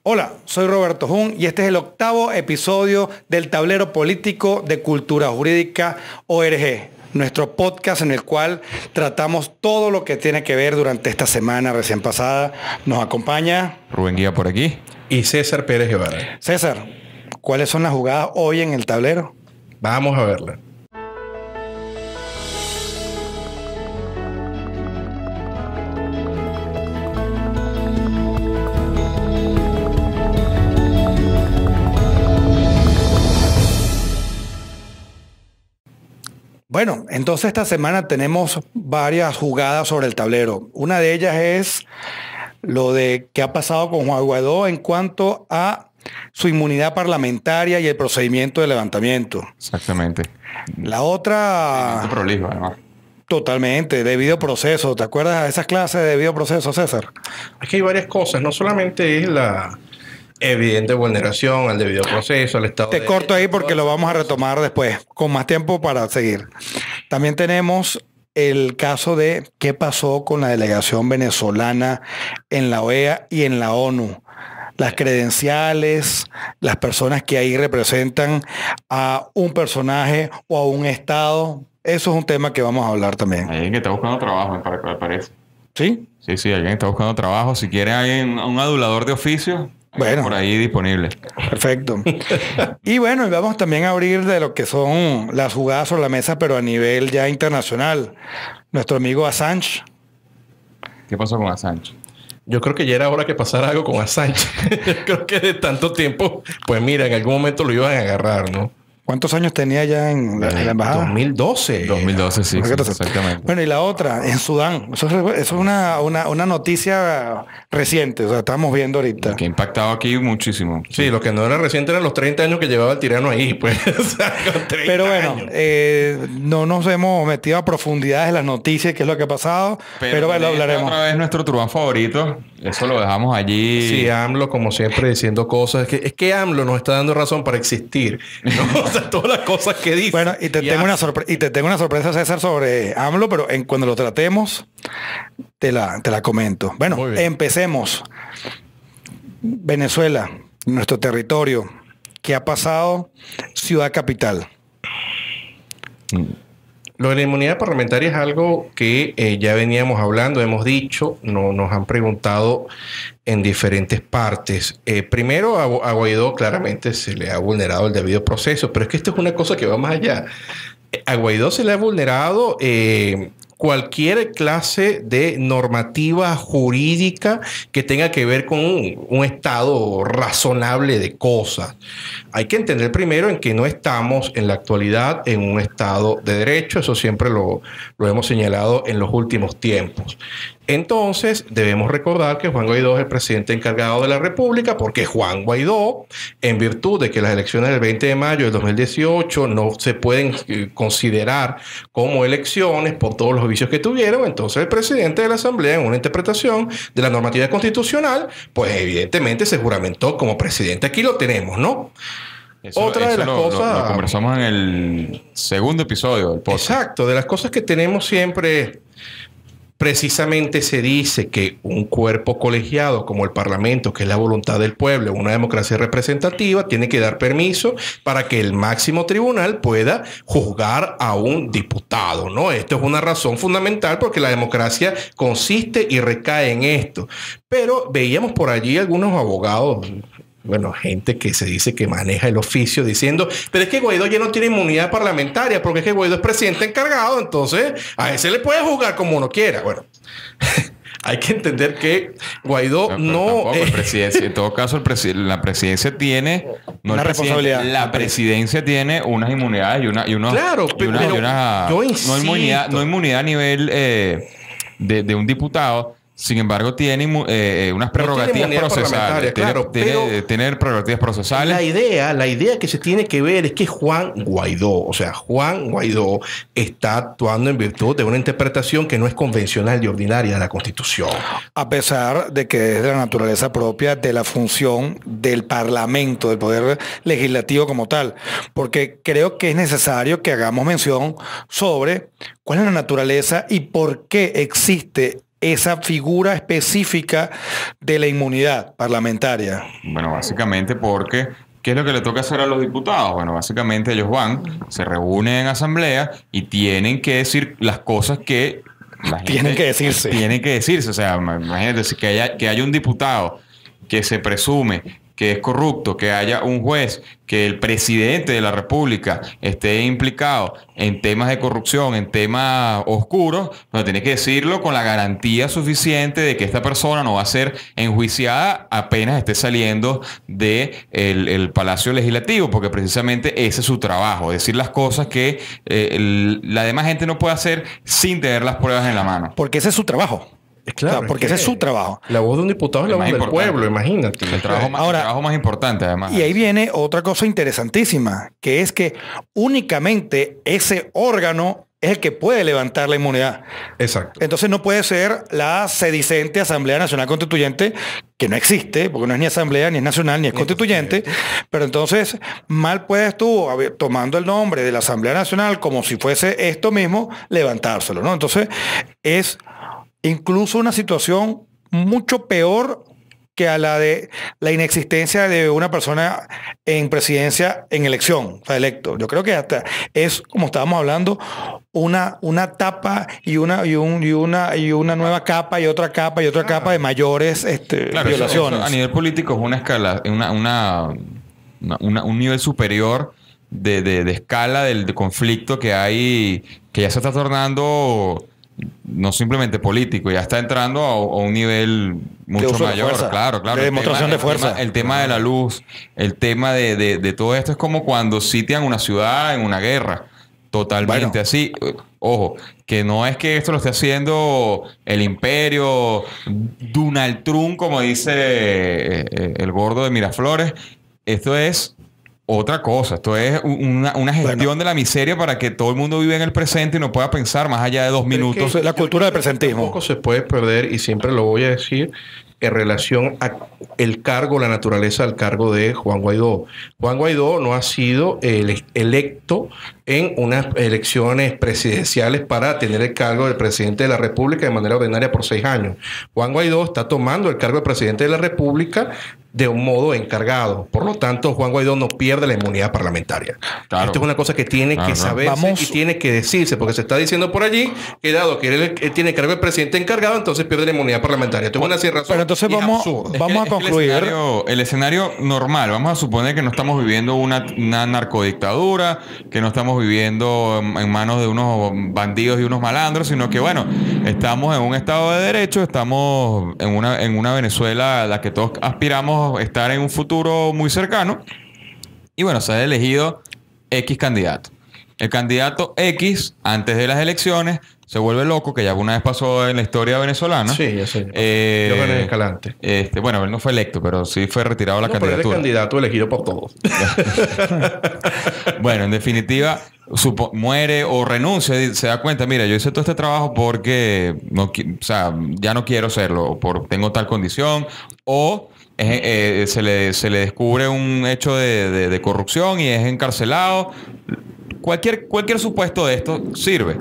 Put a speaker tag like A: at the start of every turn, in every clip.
A: Hola, soy Roberto Jun y este es el 8º episodio del Tablero Político de Cultura Jurídica ORG, nuestro podcast en el cual tratamos todo lo que tiene que ver durante esta semana recién pasada. Nos acompaña
B: Rubén Guía por aquí.
C: Y César Pérez Guevara.
A: César, ¿cuáles son las jugadas hoy en el tablero?
C: Vamos a verla.
A: Bueno, entonces esta semana tenemos varias jugadas sobre el tablero. Una de ellas es lo de qué ha pasado con Juan Guaidó en cuanto a su inmunidad parlamentaria y el procedimiento de levantamiento.
B: Exactamente.
A: La otra...
B: Prolijo, además.
A: Totalmente, debido proceso. ¿Te acuerdas de esas clases de debido proceso, César?
C: Aquí hay varias cosas. No solamente es la evidente vulneración al debido proceso, al Estado
A: Te
C: de
A: corto ahí
C: Derecho,
A: porque lo vamos a retomar después, con más tiempo para seguir. También tenemos el caso de qué pasó con la delegación venezolana en la OEA y en la ONU. Las credenciales, las personas que ahí representan a un personaje o a un Estado. Eso es un tema que vamos a hablar también.
B: Hay alguien que está buscando trabajo, me parece.
A: ¿Sí?
B: Sí, alguien está buscando trabajo. Si quiere alguien, un adulador de oficio,
A: bueno,
B: por ahí disponible.
A: Perfecto. Y bueno, y vamos también a abrir de lo que son las jugadas sobre la mesa, pero a nivel ya internacional. Nuestro amigo Assange.
B: ¿Qué pasó con Assange?
C: Yo creo que ya era hora que pasara algo con Assange. Creo que de tanto tiempo, pues mira, en algún momento lo iban a agarrar, ¿no?
A: ¿Cuántos años tenía ya en la embajada?
C: 2012.
B: 2012, sí, exactamente.
A: Bueno, y la otra, en Sudán. Eso es una noticia reciente. O sea, estamos viendo ahorita.
B: Que ha impactado aquí muchísimo.
C: Sí, lo que no era reciente eran los 30 años que llevaba el tirano ahí, pues. O sea, con 30
A: Pero bueno,
C: años.
A: no nos hemos metido a profundidades en las noticias, qué es lo que ha pasado. Pero bueno, hablaremos.
B: Otra vez nuestro truán favorito. Eso lo dejamos allí.
C: Sí, AMLO, como siempre, diciendo cosas. Es que AMLO nos está dando razón para existir, ¿no? O sea, todas las cosas que dice.
A: Bueno, y te tengo una sorpresa, César, sobre AMLO, pero cuando lo tratemos, te la comento. Bueno, empecemos. Venezuela, nuestro territorio. ¿Qué ha pasado? Ciudad capital.
C: Lo de la inmunidad parlamentaria es algo que ya veníamos hablando, hemos dicho, nos han preguntado en diferentes partes. Primero, a Guaidó claramente se le ha vulnerado el debido proceso, pero es que esto es una cosa que va más allá. A Guaidó se le ha vulnerado cualquier clase de normativa jurídica que tenga que ver con un estado razonable de cosas. Hay que entender primero en que no estamos en la actualidad en un estado de derecho. Eso siempre lo hemos señalado en los últimos tiempos. Entonces, debemos recordar que Juan Guaidó es el presidente encargado de la República, porque Juan Guaidó, en virtud de que las elecciones del 20 de mayo del 2018 no se pueden considerar como elecciones por todos los vicios que tuvieron, entonces el presidente de la Asamblea, en una interpretación de la normativa constitucional, pues evidentemente se juramentó como presidente. Aquí lo tenemos, ¿no? Otra de las cosas...
B: Lo conversamos en el segundo episodio del podcast.
C: Exacto. De las cosas que tenemos siempre... Precisamente se dice que un cuerpo colegiado como el Parlamento, que es la voluntad del pueblo, una democracia representativa, tiene que dar permiso para que el máximo tribunal pueda juzgar a un diputado, ¿no? Esto es una razón fundamental porque la democracia consiste y recae en esto. Pero veíamos por allí algunos abogados... Bueno, gente que se dice que maneja el oficio diciendo, pero es que Guaidó ya no tiene inmunidad parlamentaria porque es que Guaidó es presidente encargado, entonces a ese le puede juzgar como uno quiera. Bueno, hay que entender que Guaidó no es...
B: En todo caso, la presidencia tiene...
A: una responsabilidad.
B: La presidencia tiene unas inmunidades y unos...
C: Claro, pero yo insisto.
B: No inmunidad a nivel de un diputado. Sin embargo, tiene unas prerrogativas procesales. Tiene prerrogativas procesales.
C: La idea que se tiene que ver es que Juan Guaidó está actuando en virtud de una interpretación que no es convencional y ordinaria de la Constitución.
A: A pesar de que es de la naturaleza propia de la función del Parlamento, del Poder Legislativo como tal. Porque creo que es necesario que hagamos mención sobre cuál es la naturaleza y por qué existe esa figura específica de la inmunidad parlamentaria?
B: Bueno, básicamente porque ¿qué es lo que le toca hacer a los diputados? Bueno, básicamente ellos van, se reúnen en asamblea y tienen que decir las cosas que la gente
A: tienen que decirse.
B: Tienen que decirse. O sea, imagínate que haya un diputado que se presume que es corrupto, que haya un juez, que el presidente de la República esté implicado en temas de corrupción, en temas oscuros, pero tiene que decirlo con la garantía suficiente de que esta persona no va a ser enjuiciada apenas esté saliendo del Palacio Legislativo, porque precisamente ese es su trabajo, decir las cosas que la demás gente no puede hacer sin tener las pruebas en la mano.
A: Porque ese es su trabajo.
C: Claro,
A: porque ese es su trabajo.
C: La voz de un diputado es la voz del pueblo, imagínate.
B: El trabajo más importante, además.
A: Y ahí viene otra cosa interesantísima, que es que únicamente ese órgano es el que puede levantar la inmunidad.
C: Exacto.
A: Entonces no puede ser la sedicente Asamblea Nacional Constituyente, que no existe, porque no es ni asamblea, ni es nacional, ni es constituyente. Pero entonces, mal puedes tú, tomando el nombre de la Asamblea Nacional como si fuese esto mismo, levantárselo, ¿no? Entonces, es incluso una situación mucho peor que a la de la inexistencia de una persona en presidencia en elección, o sea, electo. Yo creo que hasta es, como estábamos hablando, una tapa y una nueva capa y otra capa y otra capa de mayores violaciones.
B: Eso a nivel político es una escala, un nivel superior de escala del conflicto que hay, que ya se está tornando no simplemente político, ya está entrando a un nivel mucho mayor. Claro.
A: De demostración de fuerza.
B: El tema de la luz, el tema de todo esto es como cuando sitian una ciudad en una guerra. Totalmente así. Ojo, que no es que esto lo esté haciendo el imperio, Donald Trump, como dice el gordo de Miraflores. Esto es otra cosa. Esto es una gestión de la miseria para que todo el mundo viva en el presente y no pueda pensar más allá de 2 minutos.
A: La cultura del presentismo.
C: Tampoco se puede perder, y siempre lo voy a decir, en relación a el cargo, la naturaleza del cargo de Juan Guaidó. Juan Guaidó no ha sido electo en unas elecciones presidenciales para tener el cargo del presidente de la República de manera ordinaria por 6 años. Juan Guaidó está tomando el cargo de presidente de la República de un modo encargado. Por lo tanto, Juan Guaidó no pierde la inmunidad parlamentaria. Claro. Esto es una cosa que tiene que saberse y tiene que decirse, porque se está diciendo por allí que dado que él tiene el cargo de presidente encargado, entonces pierde la inmunidad parlamentaria. Esto es una razón.
A: Pero entonces vamos a concluir.
B: El escenario normal, vamos a suponer que no estamos viviendo una narcodictadura, que no estamos viviendo en manos de unos bandidos y unos malandros, sino que, bueno, estamos en un Estado de Derecho, estamos en una Venezuela a la que todos aspiramos estar en un futuro muy cercano. Y bueno, se ha elegido X candidato. El candidato X, antes de las elecciones, se vuelve loco, que ya una vez pasó en la historia venezolana.
C: Sí, ya sé. Jóvenes Escalante.
B: Bueno, él no fue electo, pero sí fue retirado la candidatura.
C: Pero él es candidato elegido por todos.
B: Bueno, en definitiva, muere o renuncia y se da cuenta, mira, yo hice todo este trabajo porque ya no quiero hacerlo, tengo tal condición, o se le descubre un hecho de corrupción y es encarcelado. Cualquier supuesto de esto sirve.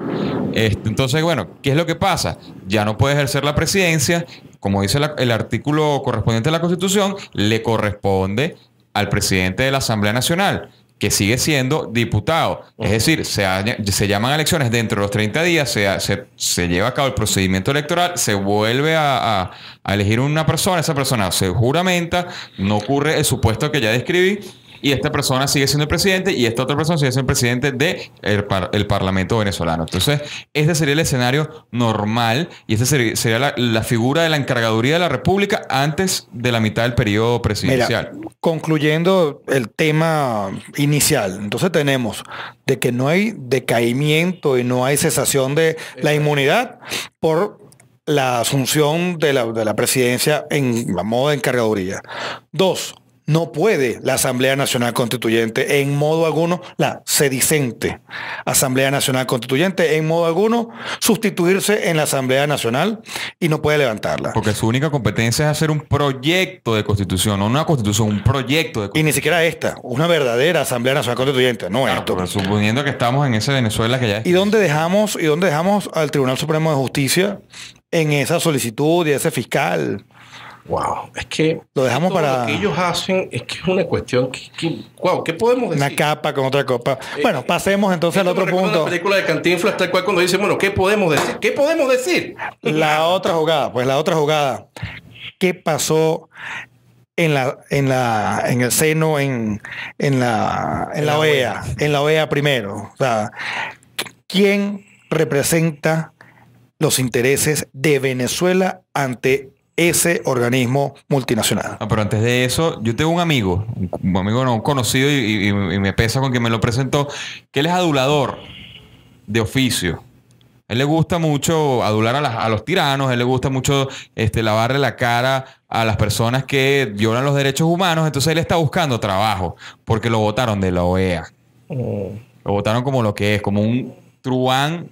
B: Entonces, bueno, ¿qué es lo que pasa? Ya no puede ejercer la presidencia. Como dice el artículo correspondiente a la Constitución, le corresponde al presidente de la Asamblea Nacional, que sigue siendo diputado. Es decir, se llaman elecciones dentro de los 30 días, se lleva a cabo el procedimiento electoral, se vuelve a elegir una persona, esa persona se juramenta, no ocurre el supuesto que ya describí, y esta persona sigue siendo el presidente y esta otra persona sigue siendo el presidente del Parlamento venezolano. Entonces, este sería el escenario normal y este sería la figura de la encargaduría de la República antes de la mitad del periodo presidencial.
A: Mira, concluyendo el tema inicial, entonces tenemos de que no hay decaimiento y no hay cesación de la inmunidad por la asunción de la presidencia en modo de encargaduría. 2. No puede la Asamblea Nacional Constituyente en modo alguno, la sedicente Asamblea Nacional Constituyente en modo alguno, sustituirse en la Asamblea Nacional y no puede levantarla.
B: Porque su única competencia es hacer un proyecto de constitución, no una constitución, un proyecto de constitución.
A: Y ni siquiera una verdadera Asamblea Nacional Constituyente, no
B: claro,
A: esto.
B: Suponiendo que estamos en esa Venezuela que ya...
A: ¿Y dónde dejamos al Tribunal Supremo de Justicia en esa solicitud y ese fiscal.
C: Wow, es que
A: lo dejamos para
C: lo que ellos hacen es que es una cuestión wow, ¿qué podemos decir?
A: Una capa con otra copa. Bueno, pasemos entonces al otro punto.
C: Una película de Cantinflas tal cual cuando dice, bueno, ¿qué podemos decir? ¿Qué podemos decir?
A: La otra jugada. ¿Qué pasó en el seno, en la OEA? En la OEA primero. O sea, ¿quién representa los intereses de Venezuela ante ese organismo multinacional?
B: Pero antes de eso, yo tengo un amigo no, un conocido y me pesa con que me lo presentó, que él es adulador de oficio. Él le gusta mucho adular a los tiranos, él le gusta mucho lavarle la cara a las personas que violan los derechos humanos. Entonces él está buscando trabajo porque lo votaron de la OEA. Lo votaron como lo que es, como un truán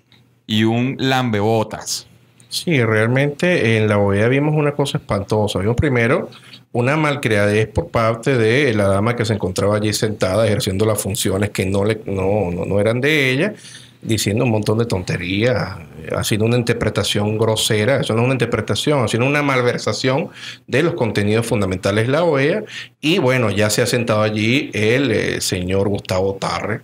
B: y un lambebotas.
C: Sí, realmente en la OEA vimos una cosa espantosa. Vimos primero una malcriadez por parte de la dama que se encontraba allí sentada ejerciendo las funciones que no eran de ella, diciendo un montón de tonterías, haciendo una interpretación grosera. Eso no es una interpretación, haciendo una malversación de los contenidos fundamentales de la OEA. Y bueno, ya se ha sentado allí el señor Gustavo Tarre,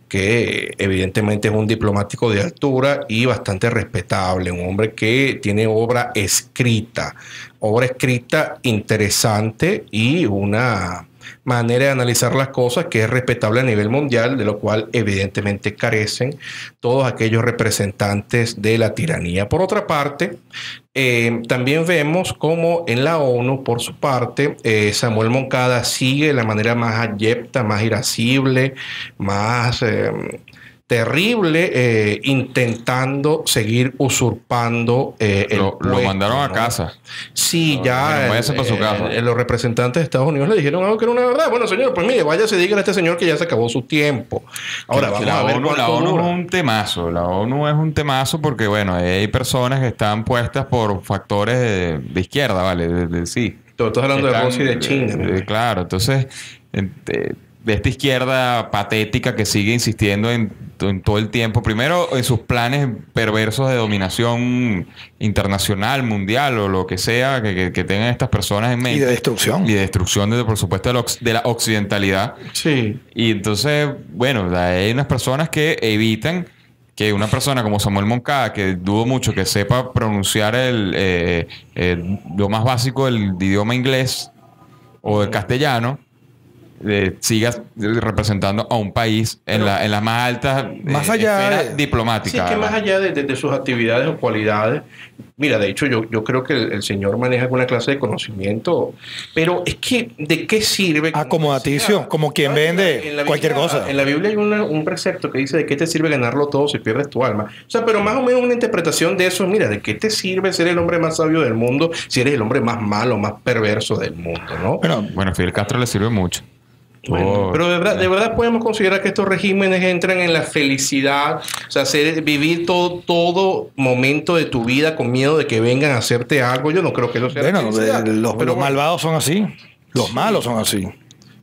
C: que evidentemente es un diplomático de altura y bastante respetable, un hombre que tiene obra escrita interesante y una manera de analizar las cosas que es respetable a nivel mundial, de lo cual evidentemente carecen todos aquellos representantes de la tiranía. Por otra parte, también vemos cómo en la ONU, por su parte, Samuel Moncada sigue de la manera más abyecta, más irascible, más terrible, intentando seguir usurpando
B: lo mandaron a casa.
C: Sí, ya
B: váyase para su casa.
C: Los representantes de Estados Unidos le dijeron algo que era una verdad. Bueno, señor, pues mire, váyase, dígale a este señor que ya se acabó su tiempo. Ahora vamos a ver
B: la ONU
C: dura.
B: es un temazo. La ONU es un temazo porque, bueno, hay personas que están puestas por factores de izquierda, ¿vale? Sí.
C: Tú estás hablando de Rusia y de China.
B: Claro, entonces... de esta izquierda patética que sigue insistiendo en todo el tiempo, primero en sus planes perversos de dominación internacional, mundial o lo que sea que tengan estas personas en mente.
A: Y de destrucción.
B: Y de destrucción, por supuesto, de la occidentalidad.
C: Sí.
B: Y entonces, bueno, hay unas personas que evitan que una persona como Samuel Moncada, que dudo mucho que sepa pronunciar lo más básico del idioma inglés o el castellano, sigas representando a un país en las más altas esferas diplomáticas.
C: Sí, es que más allá de sus actividades o cualidades, mira, de hecho yo creo que el señor maneja alguna clase de conocimiento, pero es que ¿de qué sirve?
A: Acomodaticio, como quien vende cualquier cosa.
C: En la Biblia hay un precepto que dice: ¿de qué te sirve ganarlo todo si pierdes tu alma? O sea, pero más o menos una interpretación de eso, mira, ¿de qué te sirve ser el hombre más sabio del mundo si eres el hombre más malo, más perverso del mundo, ¿no?
B: Bueno, Fidel Castro le sirve mucho.
C: Bueno, pero de verdad podemos considerar que estos regímenes entran en la felicidad, o sea, vivir todo momento de tu vida con miedo de que vengan a hacerte algo. Yo no creo que eso sea felicidad.
A: Los malvados son así, los malos son así.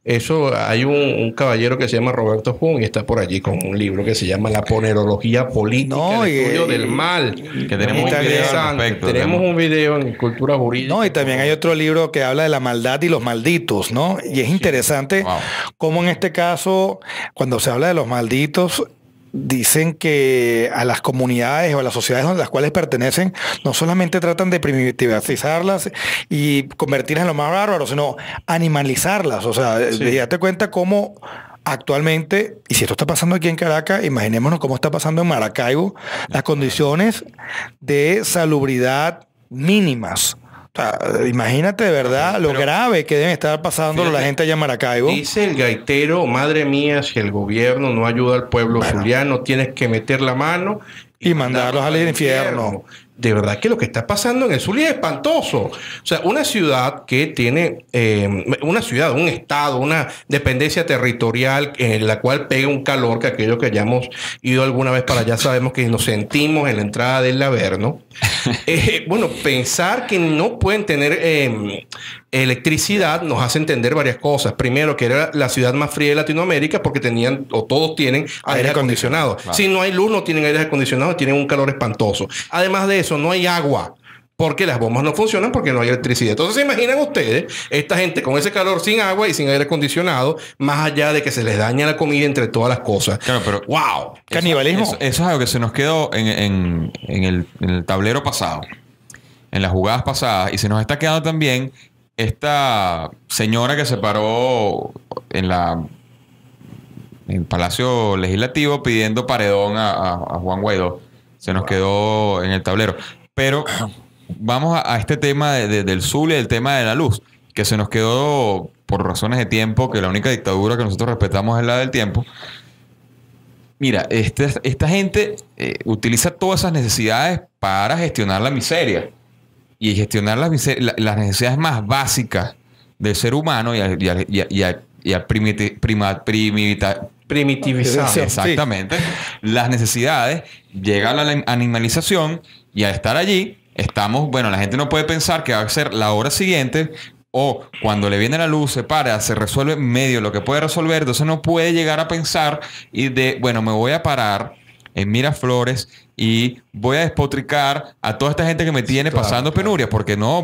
C: Eso, hay un caballero que se llama Roberto Jun y está por allí con un libro que se llama La Ponerología Política, el estudio del mal.
B: Que tenemos un video al respecto.
C: Tenemos un video en Cultura Jurídica.
A: No, y también hay otro libro que habla de la maldad y los malditos, ¿no? Y es interesante cómo en este caso, cuando se habla de los malditos, dicen que a las comunidades o a las sociedades a las cuales pertenecen no solamente tratan de primitivizarlas y convertirlas en lo más bárbaro, sino animalizarlas. O sea, date cuenta cómo actualmente, y si esto está pasando aquí en Caracas, imaginémonos cómo está pasando en Maracaibo, las condiciones de salubridad mínimas. O sea, imagínate de verdad lo grave que deben estar pasando la gente allá en Maracaibo.
C: Dice el gaitero: madre mía, si el gobierno no ayuda al pueblo zuliano, tienes que meter la mano
A: y mandarlos al infierno.
C: De verdad que lo que está pasando en el Zulia es espantoso. O sea, una ciudad que tiene un estado, una dependencia territorial en la cual pega un calor que aquellos que hayamos ido alguna vez para allá sabemos que nos sentimos en la entrada del Averno. Bueno, pensar que no pueden tener electricidad nos hace entender varias cosas. Primero, que era la ciudad más fría de Latinoamérica porque tenían, o todos tienen, aire acondicionado. Claro. Si no hay luz, no tienen aire acondicionado, tienen un calor espantoso. Además de eso, no hay agua. porque las bombas no funcionan porque no hay electricidad. Entonces, ¿se imaginan ustedes esta gente con ese calor sin agua y sin aire acondicionado, más allá de que se les daña la comida entre todas las cosas?
B: Claro, pero
C: ¡wow!
A: Canibalismo.
B: Eso es algo que se nos quedó en el tablero pasado, en las jugadas pasadas, y se nos está quedando también esta señora que se paró en el Palacio Legislativo pidiendo paredón a Juan Guaidó. Se nos quedó en el tablero. Pero vamos a este tema del Zulia y el tema de la luz, que se nos quedó por razones de tiempo, que la única dictadura que nosotros respetamos es la del tiempo. Mira, esta gente utiliza todas esas necesidades para gestionar la miseria. Y gestionar las necesidades más básicas del ser humano y a
C: Primitivizar.
B: Exactamente. Sí. Las necesidades, llega a la animalización y al estar allí, la gente no puede pensar que va a ser la hora siguiente o cuando le viene la luz, se para, se resuelve medio lo que puede resolver, entonces no puede llegar a pensar me voy a parar en Miraflores y voy a despotricar a toda esta gente que me tiene pasando penurias, porque no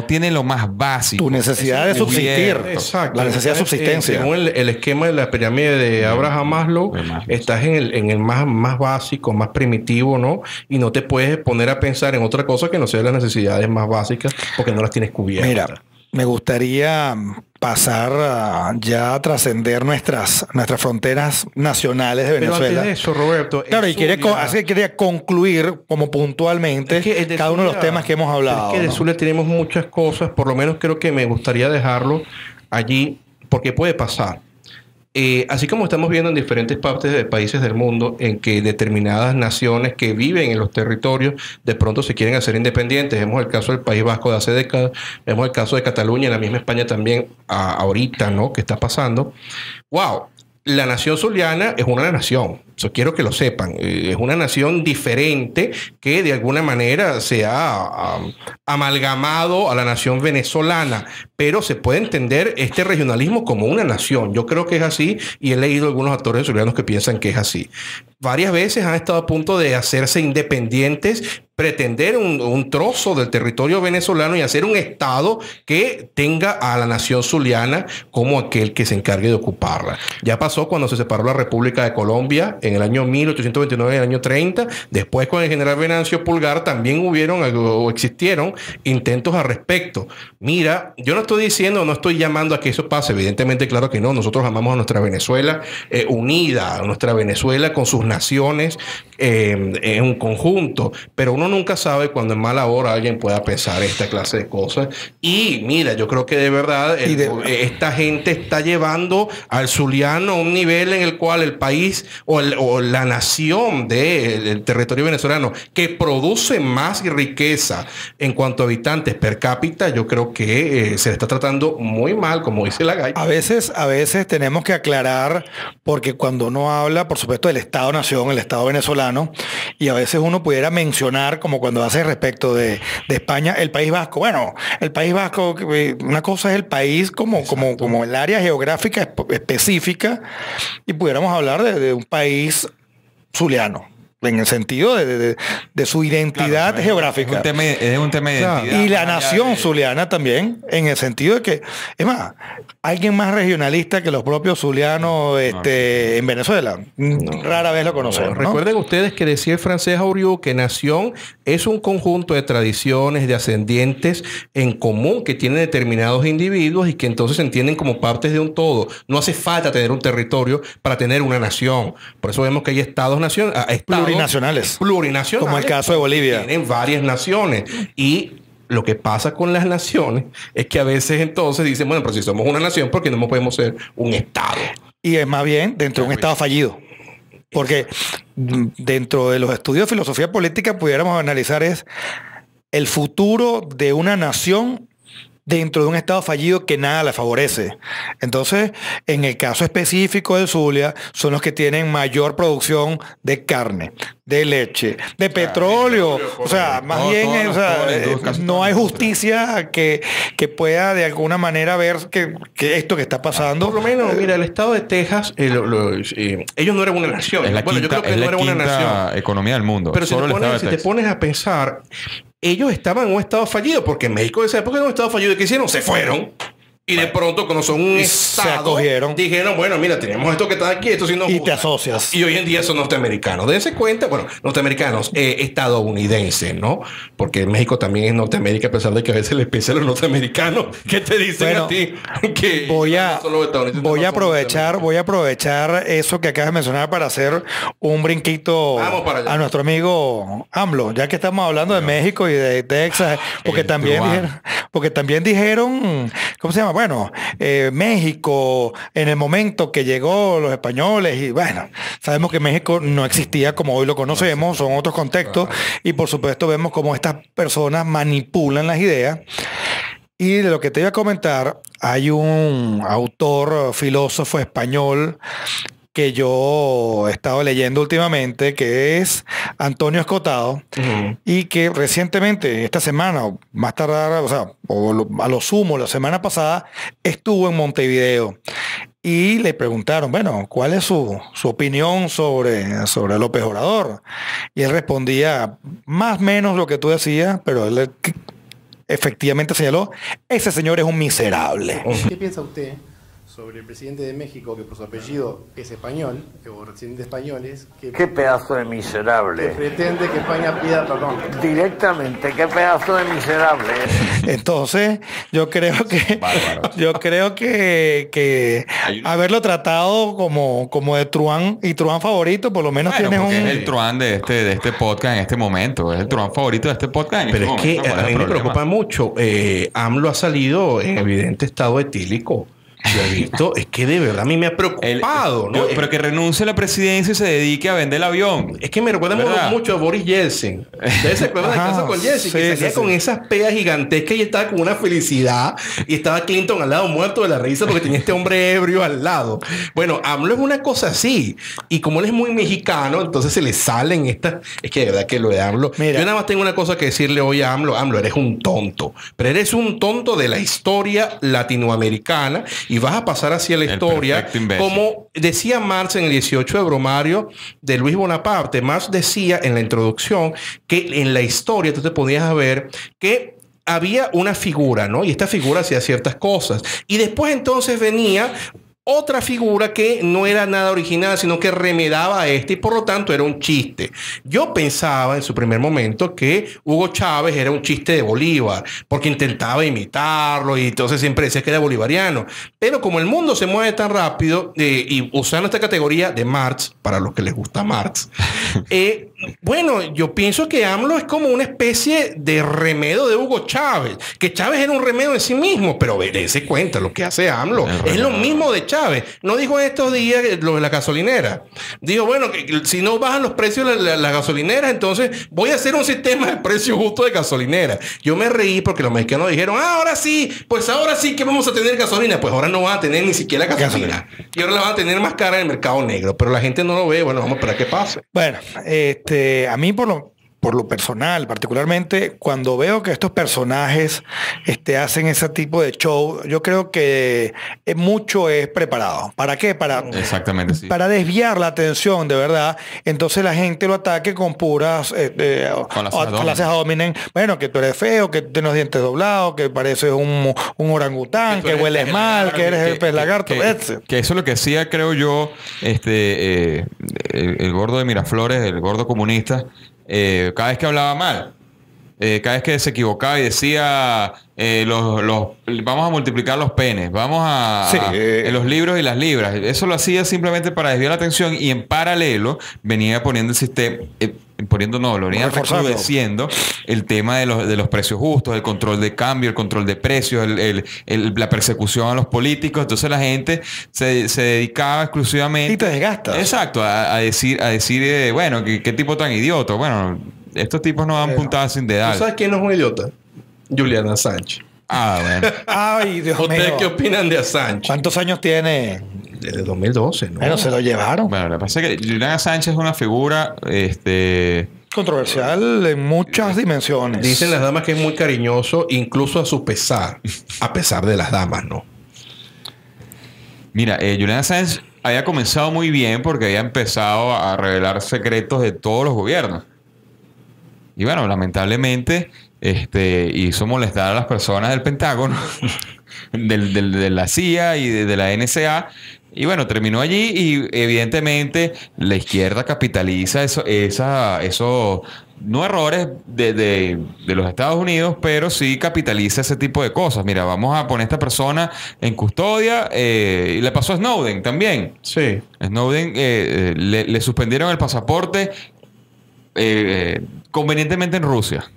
B: tiene lo más básico.
A: Tu necesidad de subsistir.
C: Exacto.
A: La necesidad de subsistencia.
C: Según el esquema de la pirámide de Abraham Maslow, estás en el más básico, más primitivo, ¿no? Y no te puedes poner a pensar en otra cosa que no sea las necesidades más básicas, porque no las tienes cubiertas.
A: Mira, me gustaría pasar ya a trascender nuestras fronteras nacionales de Venezuela.
C: Pero antes de eso, Roberto...
A: Claro, y quería concluir como puntualmente cada uno de los temas que hemos hablado.
C: Es que de Zulia tenemos muchas cosas, por lo menos creo que me gustaría dejarlo allí, porque puede pasar. Así como estamos viendo en diferentes partes de países del mundo en que determinadas naciones que viven en los territorios de pronto se quieren hacer independientes. Vemos el caso del País Vasco de hace décadas, vemos el caso de Cataluña, en la misma España también ahorita, ¿no? Que está pasando. ¡Wow! La nación zuliana es una nación. Eso quiero que lo sepan. Es una nación diferente que de alguna manera se ha amalgamado a la nación venezolana, pero se puede entender este regionalismo como una nación. Yo creo que es así y he leído algunos actores zulianos que piensan que es así. Varias veces han estado a punto de hacerse independientes, pretender un trozo del territorio venezolano y hacer un estado que tenga a la nación zuliana como aquel que se encargue de ocuparla. Ya pasó cuando se separó la República de Colombia en el año 1829 y el año 30. Después, con el general Venancio Pulgar, también existieron intentos al respecto. Mira, yo no estoy llamando a que eso pase. Evidentemente, claro que no. Nosotros amamos a nuestra Venezuela unida, a nuestra Venezuela con sus naciones en un conjunto. Pero uno nunca sabe cuando en mala hora alguien pueda pensar esta clase de cosas. Y mira, yo creo que de verdad esta gente está llevando al zuliano a un nivel en el cual el país o la nación del territorio venezolano que produce más riqueza en cuanto a habitantes per cápita, yo creo que se le está tratando muy mal, como dice la gaita.
A: A veces tenemos que aclarar, porque cuando uno habla, por supuesto, del Estado-Nación, el Estado venezolano, y a veces uno pudiera mencionar, como cuando hace respecto de España, el País Vasco. Bueno, el País Vasco, una cosa es el país como el área geográfica específica, y pudiéramos hablar de un país zuliano, en el sentido de su identidad geográfica.
B: Es un tema de identidad.
A: Y la nación zuliana también, en el sentido de que, es más, alguien más regionalista que los propios zulianos en Venezuela. Rara vez lo conocemos.
C: Recuerden ustedes que decía el francés Auriu que nación es un conjunto de tradiciones, de ascendientes en común que tienen determinados individuos y que entonces se entienden como partes de un todo. No hace falta tener un territorio para tener una nación. Por eso vemos que hay estados-nación,
A: plurinacionales, como el caso de Bolivia.
C: Tienen varias naciones. Y lo que pasa con las naciones es que a veces entonces dicen, bueno, pero si somos una nación, ¿por qué no podemos ser un estado?
A: Y es más bien dentro de un estado fallido. Porque dentro de los estudios de filosofía política pudiéramos analizar el futuro de una nación dentro de un estado fallido que nada le favorece. Entonces, en el caso específico del Zulia, son los que tienen mayor producción de carne, de leche, de petróleo. O sea, más bien, no hay justicia que pueda de alguna manera ver que esto que está pasando.
C: Por lo menos, mira, el estado de Texas, ellos no eran una nación.
B: Yo creo que no era una nación. Economía del mundo.
C: Pero si te pones a pensar, ellos estaban en un estado fallido, porque en México de esa época era un estado fallido. ¿Qué hicieron? Se fueron. Y de pronto, cuando son un estado, dijeron, bueno, mira, tenemos esto que está aquí, esto sí nos gusta.
A: Y te asocias.
C: Y hoy en día son norteamericanos. Dense cuenta, bueno, norteamericanos, estadounidenses, ¿no? Porque México también es Norteamérica, a pesar de que a veces les pese a los norteamericanos que te dicen a ti que
A: voy a aprovechar eso que acabas de mencionar para hacer un brinquito a nuestro amigo AMLO, ya que estamos hablando de México y de Texas, porque también dijeron, ¿cómo se llama? Bueno, México, en el momento que llegó los españoles, y bueno, sabemos que México no existía como hoy lo conocemos, son otros contextos, y por supuesto vemos cómo estas personas manipulan las ideas. Y de lo que te iba a comentar, hay un autor, filósofo español, que yo he estado leyendo últimamente, que es Antonio Escotado, y que recientemente, esta semana, o más tardar, a lo sumo, la semana pasada, estuvo en Montevideo. Y le preguntaron, bueno, ¿cuál es su opinión sobre López Obrador? Y él respondía más o menos lo que tú decías, pero él efectivamente señaló, ese señor es un miserable.
D: ¿Qué piensa usted sobre el presidente de México, que por su apellido es español, o descendientes españoles,
E: qué pedazo de miserable?
D: Que pretende que España pida perdón?
E: Directamente, qué pedazo de miserable.
A: Entonces, yo creo que haberlo tratado como de truán y truán favorito, por lo menos tienes un...
B: Es el truán de este podcast en este momento. Es el truán favorito de este podcast.
C: Pero es que a mí me preocupa mucho. AMLO ha salido en evidente estado etílico. Yo he visto, es que de verdad a mí me ha preocupado, ¿no?
B: Pero que renuncie a la presidencia y se dedique a vender el avión.
C: Es que me recuerda mucho a Boris Yeltsin. Ustedes se acuerdan de Casa con Yeltsin, que salía con esas peas gigantescas y estaba con una felicidad. Y estaba Clinton al lado muerto de la risa porque tenía este hombre ebrio al lado. Bueno, AMLO es una cosa así. Y como él es muy mexicano, entonces se le salen estas... Es que de verdad que lo de AMLO... Mira, yo nada más tengo una cosa que decirle hoy a AMLO. AMLO, eres un tonto. Pero eres un tonto de la historia latinoamericana. Y vas a pasar hacia la historia, como decía Marx en el 18 de Brumario de Luis Bonaparte. Marx decía en la introducción que en la historia tú te podías ver que había una figura, ¿no? Y esta figura hacía ciertas cosas. Y después entonces venía otra figura que no era nada original, sino que remedaba a este, y por lo tanto era un chiste. Yo pensaba en su primer momento que Hugo Chávez era un chiste de Bolívar, porque intentaba imitarlo y entonces siempre decía que era bolivariano. Pero como el mundo se mueve tan rápido, y usando esta categoría de Marx, para los que les gusta Marx, bueno, yo pienso que AMLO es como una especie de remedio de Hugo Chávez, que Chávez era un remedio en sí mismo, pero dése cuenta, lo que hace AMLO es lo mismo de Chávez. No dijo en estos días lo de la gasolinera. Dijo, bueno, que si no bajan los precios de las gasolineras, entonces voy a hacer un sistema de precios justo de gasolinera. Yo me reí porque los mexicanos dijeron, ahora sí que vamos a tener gasolina. Pues ahora no van a tener ni siquiera gasolina. Y ahora la van a tener más cara en el mercado negro. Pero la gente no lo ve. Bueno, vamos a esperar que pase.
A: Bueno, a mí por lo personal, particularmente, cuando veo que estos personajes hacen ese tipo de show, yo creo que mucho es preparado. ¿Para qué?
B: Exactamente, sí.
A: Para desviar la atención, de verdad. Entonces la gente lo ataque con puras clases hominem. Bueno, que tú eres feo, que tienes los dientes doblados, que pareces un orangután, que hueles mal, que eres el pez lagarto.
B: Que eso es lo que hacía, creo yo, el gordo de Miraflores, el gordo comunista. Cada vez que hablaba mal, cada vez que se equivocaba y decía vamos a multiplicar los penes, vamos a los libros y las libras, eso lo hacía simplemente para desviar la atención, y en paralelo venía poniendo el sistema, lo venía recrudeciendo el tema de los precios justos, el control de cambio, el control de precios, la persecución a los políticos. Entonces la gente se dedicaba exclusivamente...
A: Y te desgastas.
B: Exacto, a decir bueno, ¿qué tipo tan idiota? Bueno, estos tipos no dan puntadas sin dedal.
C: ¿Tú sabes quién no es un idiota? Julian Assange.
B: Bueno.
A: Ay, Dios mío.
C: ¿Ustedes qué opinan de Assange?
A: ¿Cuántos años tiene?
C: Desde 2012, ¿no?
A: Bueno, se lo llevaron.
B: Bueno, lo que pasa es que Julian Assange es una figura
A: controversial en muchas dimensiones.
C: Dicen las damas que es muy cariñoso, incluso a su pesar. A pesar de las damas, ¿no?
B: Mira, Julian Assange había comenzado muy bien porque había empezado a revelar secretos de todos los gobiernos. Y bueno, lamentablemente hizo molestar a las personas del Pentágono, de la CIA y de la NSA. Y bueno, terminó allí y evidentemente la izquierda capitaliza eso no errores de los Estados Unidos, pero sí capitaliza ese tipo de cosas. Mira, vamos a poner a esta persona en custodia. Y le pasó a Snowden también.
C: Sí.
B: Snowden le suspendieron el pasaporte convenientemente en Rusia.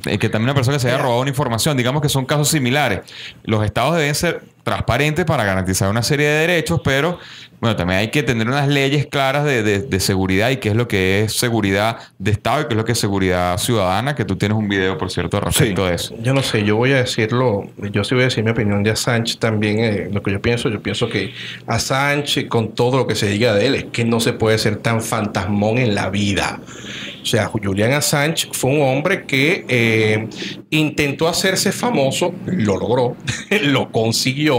B: Que también una persona que se haya robado una información. Digamos que son casos similares. Los estados deben ser transparentes para garantizar una serie de derechos, pero bueno, también hay que tener unas leyes claras de seguridad y qué es lo que es seguridad de Estado y qué es lo que es seguridad ciudadana, que tú tienes un video, por cierto, respecto de eso.
C: Yo no sé, yo voy a decirlo, yo sí voy a decir mi opinión de Assange también, lo que yo pienso que Assange, con todo lo que se diga de él, es que no se puede ser tan fantasmón en la vida. O sea, Julian Assange fue un hombre que intentó hacerse famoso, lo logró, lo consiguió,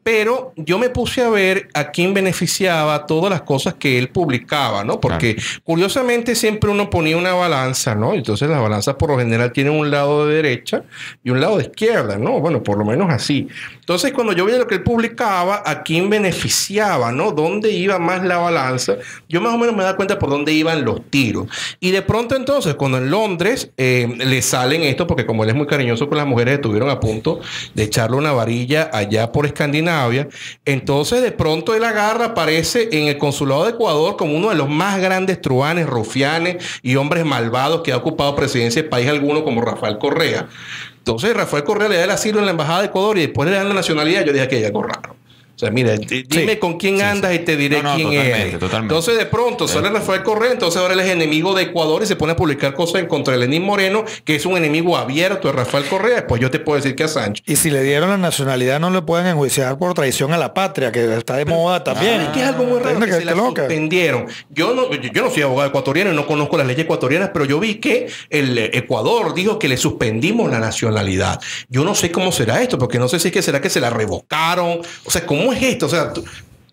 C: pero yo me puse a ver a quién beneficiaba todas las cosas que él publicaba, ¿no? Porque curiosamente siempre uno ponía una balanza, ¿no? Entonces las balanzas por lo general tienen un lado de derecha y un lado de izquierda, ¿no? Bueno, por lo menos así. Entonces cuando yo veía lo que él publicaba, a quién beneficiaba, ¿no? ¿Dónde iba más la balanza? Yo más o menos me da cuenta por dónde iban los tiros. Y de pronto entonces, cuando en Londres le salen esto, porque como él es muy cariñoso con las mujeres, estuvieron a punto de echarle una varilla allá por Escandinavia, entonces de pronto él agarra, aparece en el consulado de Ecuador como uno de los más grandes truanes, rufianes y hombres malvados que ha ocupado presidencia de país alguno, como Rafael Correa. Entonces Rafael Correa le da el asilo en la embajada de Ecuador y después le dan la nacionalidad. Yo dije que ya algo raro. O sea, mira, dime con quién andas y te diré quién eres.
B: Totalmente.
C: Entonces, de pronto sale Rafael Correa, entonces ahora él es enemigo de Ecuador y se pone a publicar cosas en contra de Lenín Moreno, que es un enemigo abierto de Rafael Correa. Después yo te puedo decir que a Sánchez.
A: Y si le dieron la nacionalidad, no le pueden enjuiciar por traición a la patria, que está de moda también.
C: Es que es algo muy raro que se la suspendieron. Yo no soy abogado ecuatoriano y no conozco las leyes ecuatorianas, pero yo vi que el Ecuador dijo que le suspendimos la nacionalidad. Yo no sé cómo será esto, porque no sé si es que será que se la revocaron. O sea, ¿cómo es esto? O sea, tú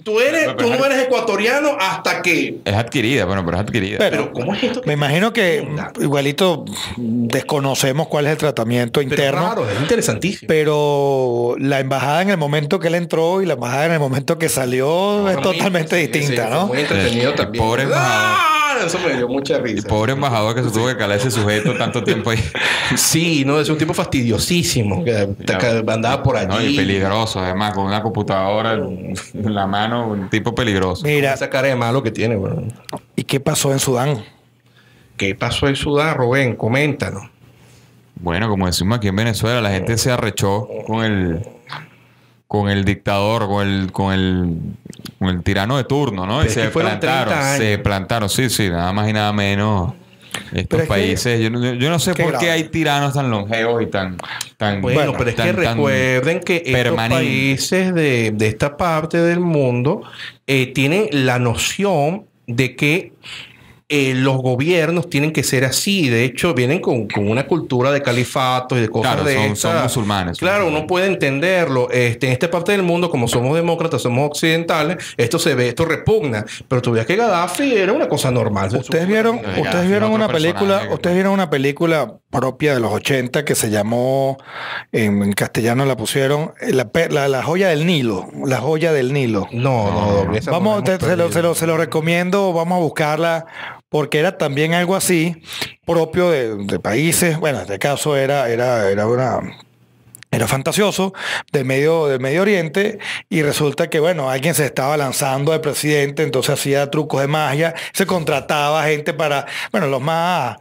C: no eres ecuatoriano hasta que...
B: Es adquirida, bueno, pero es adquirida.
C: Pero ¿cómo es esto?
A: Me imagino que igualito desconocemos cuál es el tratamiento interno.
C: Claro, es interesantísimo.
A: Pero la embajada en el momento que él entró y la embajada en el momento que salió es totalmente distinta, ¿no?
C: Muy entretenido también.
B: Pobre embajador.
C: Eso me dio mucha risa.
B: El pobre embajador que se tuvo que calar ese sujeto tanto tiempo ahí.
C: Sí, no, es un tipo fastidiosísimo que andaba por allí.
B: No, y peligroso, además, con una computadora en la mano, un tipo peligroso.
A: Mira,
C: esa cara de malo que tiene, bueno.
A: ¿Y qué pasó en Sudán?
C: ¿Qué pasó en Sudán, Rubén? Coméntanos.
B: Bueno, como decimos aquí en Venezuela, la gente se arrechó con el dictador, con el tirano de turno, ¿no? Y se plantaron, sí, nada más y nada menos. Estos países, yo no sé por qué hay tiranos tan longevos y tan
C: bueno, pero es que recuerden que estos países de esta parte del mundo tienen la noción de que los gobiernos tienen que ser así. De hecho, vienen con una cultura de califatos y de cosas
B: son musulmanes.
C: Claro, uno puede entenderlo. En esta parte del mundo, como somos demócratas, somos occidentales, esto repugna. Pero tú ves que Gaddafi era una cosa normal.
A: Ustedes vieron una película propia de los 80 que se llamó, en castellano la pusieron, la joya del Nilo. La joya del Nilo.
C: No.
A: Vamos, se lo recomiendo. Vamos a buscarla. Porque era también algo así, propio de países. Bueno, en este caso era fantasioso del Medio Oriente, y resulta que, bueno, alguien se estaba lanzando de presidente, entonces hacía trucos de magia, se contrataba gente para, bueno, los más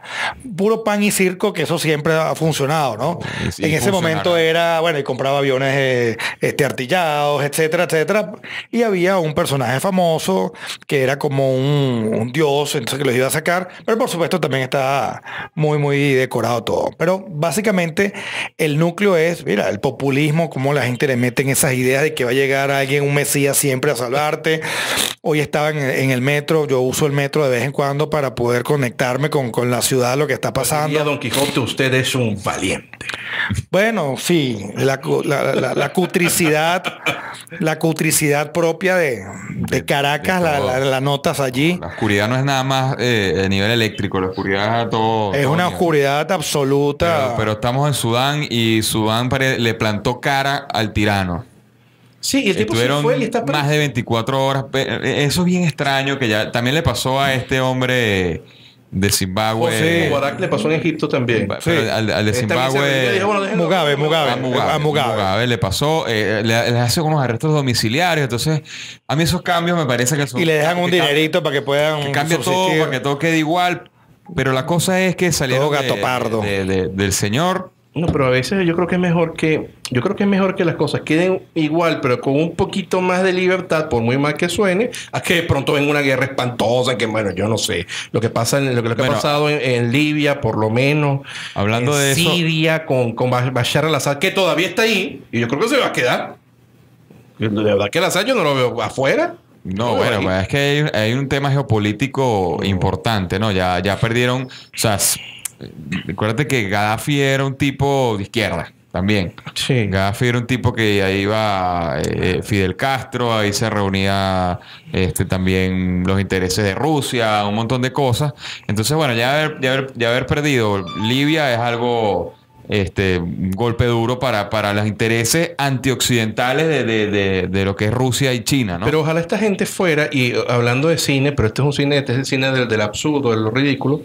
A: puro pan y circo, que eso siempre ha funcionado, ¿no? Sí, en ese momento era, bueno, y compraba aviones artillados, etcétera, etcétera, y había un personaje famoso que era como un dios, entonces que los iba a sacar, pero por supuesto también está muy, muy decorado todo. Pero básicamente el núcleo es, mira, el populismo, como la gente le mete en esas ideas de que va a llegar alguien, un mesías siempre a salvarte. Hoy estaba en el metro, yo uso el metro de vez en cuando para poder conectarme con la ciudad, lo que está pasando.
C: Diría Don Quijote, usted es un valiente.
A: Bueno, sí, la cutricidad la cutricidad propia de Caracas,
B: de todo.
A: la notas allí.
B: La oscuridad no es nada más a nivel eléctrico, la oscuridad es todo.
A: Es
B: todo
A: una
B: nivel.
A: oscuridad absoluta.
B: Pero estamos en Sudán y Sudán le plantó cara al tirano.
C: Sí, y el tipo se
B: Estuvieron
C: fue y está
B: más de 24 horas. Eso es bien extraño que ya también le pasó a este hombre de Zimbabue.
C: José Mubarak le pasó en Egipto también.
B: Pero al de
C: Él también se
B: Zimbabue.
C: rindió y dijo, bueno, déjenlo.
A: Mugabe.
B: A Mugabe le pasó, le hace unos arrestos domiciliarios. Entonces, a mí esos cambios me parece que son.
A: Y le dejan un dinerito para que puedan
B: Que cambia todo,
A: subsistir.
B: para que todo quede igual. Pero la cosa es que salieron
A: Todo gato pardo.
B: del señor.
C: No, pero a veces yo creo que es mejor que las cosas queden igual, pero con un poquito más de libertad, por muy mal que suene, a que de pronto venga una guerra espantosa, que bueno, yo no sé. Lo que pasa lo que ha
B: Bueno,
C: pasado en Libia, por lo menos.
B: Hablando
C: en
B: de eso-
C: Siria, con Bashar al-Assad, que todavía está ahí, y yo creo que se va a quedar. De verdad que el yo no lo veo afuera.
B: No,
C: Lo veo
B: bueno,
C: ahí.
B: pues es que hay un tema geopolítico importante, ¿no? Ya perdieron. O sea, recuérdate que Gaddafi era un tipo de izquierda también.
C: Sí.
B: Gaddafi era un tipo que ahí iba Fidel Castro, ahí se reunía también los intereses de Rusia, un montón de cosas. Entonces, bueno, ya haber perdido Libia es algo, un golpe duro para los intereses antioccidentales de lo que es Rusia y China, ¿no?
C: Pero ojalá esta gente fuera, y hablando de cine, pero este es el cine del absurdo, de lo ridículo.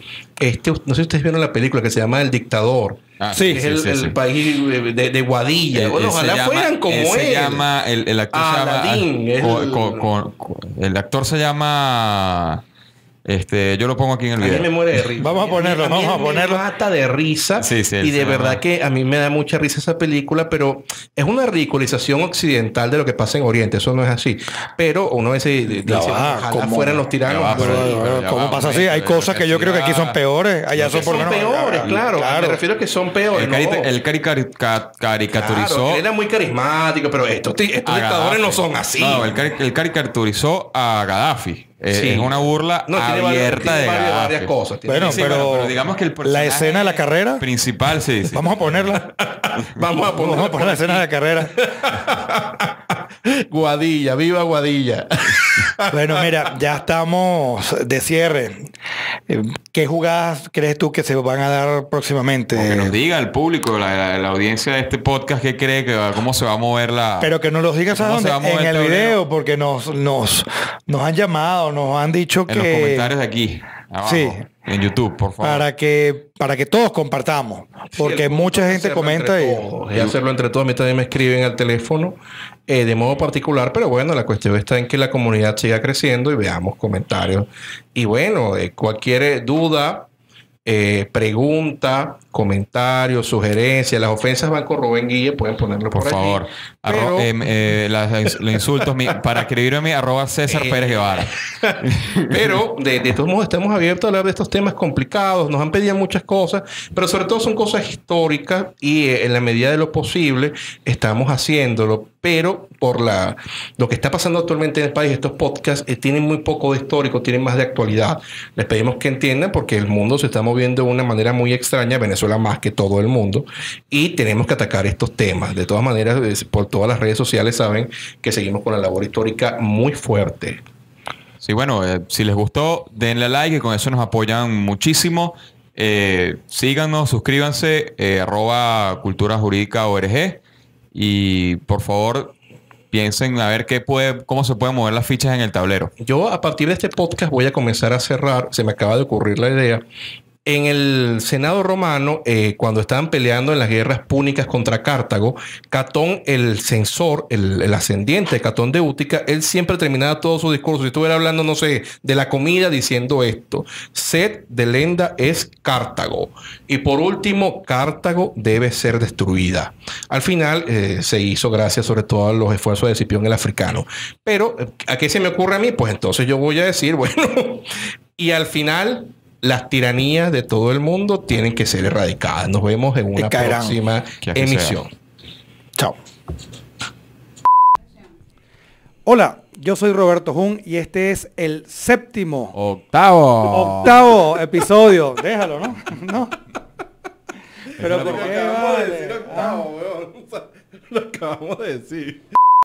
C: No sé si ustedes vieron la película que se llama El Dictador.
B: Ah,
A: Sí,
C: Que es el país de Guadilla. Bueno, ojalá fueran como él.
B: Se llama, el actor
C: Aladín,
B: se llama. El actor se llama. Yo lo pongo aquí en el
C: A mí me
B: video.
C: muere de risa.
A: Vamos a ponerlo,
C: mí
A: vamos a ponerlo.
C: Me mata de risa.
B: Sí, sí,
C: y de
B: se
C: verdad
B: llama.
C: que a mí me da mucha risa esa película, pero es una ridiculización occidental de lo que pasa en Oriente. Eso no es así. Pero uno dice,
A: Ya va,
C: ojalá
A: ¿cómo?
C: fueran los tiranos.
B: Ya va, pero ya
A: ¿Cómo
B: va,
A: pasa
B: un
A: así?
B: momento,
A: Hay
B: la
A: cosas que yo creo que aquí son peores. Allá son por lo
C: son
A: menos.
C: peores, claro. Me
A: Claro.
C: refiero a que son peores.
B: Él caricaturizó.
C: Claro, él era muy carismático, pero estos dictadores
B: Gaddafi.
C: no son así.
B: No, él caricaturizó a Gaddafi.
C: Sí.
B: Es una burla abierta de Gaddafi.
C: varias cosas.
A: Bueno,
B: Sí,
A: pero
B: digamos que el
A: la
B: personaje
A: escena de la carrera,
B: principal, sí.
A: vamos a ponerla.
C: Vamos a
A: Vamos a poner la escena de la carrera.
C: Guadilla, viva Guadilla.
A: Bueno, mira, ya estamos de cierre. ¿Qué jugadas crees tú que se van a dar próximamente?
B: Que nos diga el público, la audiencia de este podcast, qué cree cómo se va a mover la.
A: Pero que nos los digas a
B: ¿Cómo se
A: dónde,
B: va a mover
A: en
B: el
A: el
B: tablero?
A: video, porque nos han llamado, nos han dicho
B: En los comentarios de aquí, abajo,
A: Sí.
B: en YouTube, por favor.
A: para que todos compartamos, porque
C: Sí,
A: mucha gente
C: hacerlo
A: comenta
C: entre
A: y
C: todos, y hacerlo entre todos. A mí también me escriben al teléfono de modo particular, pero bueno, la cuestión está en que la comunidad siga creciendo y veamos comentarios. Y bueno, cualquier duda, pregunta, comentario, sugerencia, las ofensas Banco Rubén Guille pueden ponerlo
B: por
C: por allí.
B: favor.
C: Pero-
B: Los insultos para escribirme @, César Pérez Guevara.
C: Pero de todos modos estamos abiertos a hablar de estos temas complicados. Nos han pedido muchas cosas, pero sobre todo son cosas históricas y en la medida de lo posible estamos haciéndolo. Pero por lo que está pasando actualmente en el país, estos podcasts tienen muy poco de histórico, tienen más de actualidad. Les pedimos que entiendan porque el mundo se está moviendo de una manera muy extraña, Venezuela más que todo el mundo, y tenemos que atacar estos temas. De todas maneras, por todas las redes sociales saben que seguimos con la labor histórica muy fuerte.
B: Sí, bueno, si les gustó, denle like y con eso nos apoyan muchísimo. Síganos, suscríbanse, @Cultura Jurídica ORG. Y por favor, piensen a ver cómo se pueden mover las fichas en el tablero.
C: Yo a partir de este podcast voy a comenzar a cerrar, se me acaba de ocurrir la idea. En el Senado romano, cuando estaban peleando en las guerras púnicas contra Cartago, Catón, el censor, el ascendiente de Catón de Útica, él siempre terminaba todo su discurso. Si estuviera hablando, no sé, de la comida, diciendo esto: sed de lenda es Cartago. Y por último, Cartago debe ser destruida. Al final se hizo gracias sobre todo a los esfuerzos de Escipión el Africano. Pero, ¿a qué se me ocurre a mí? Pues entonces yo voy a decir, bueno, y al final las tiranías de todo el mundo tienen que ser erradicadas. Nos vemos en una
A: caerán.
C: próxima
B: Que así
C: emisión.
A: chao. Hola, yo soy Roberto Jun y este es el séptimo, octavo episodio. Déjalo, ¿no? No. Pero ¿por qué? Vale?
C: Lo acabamos de decir.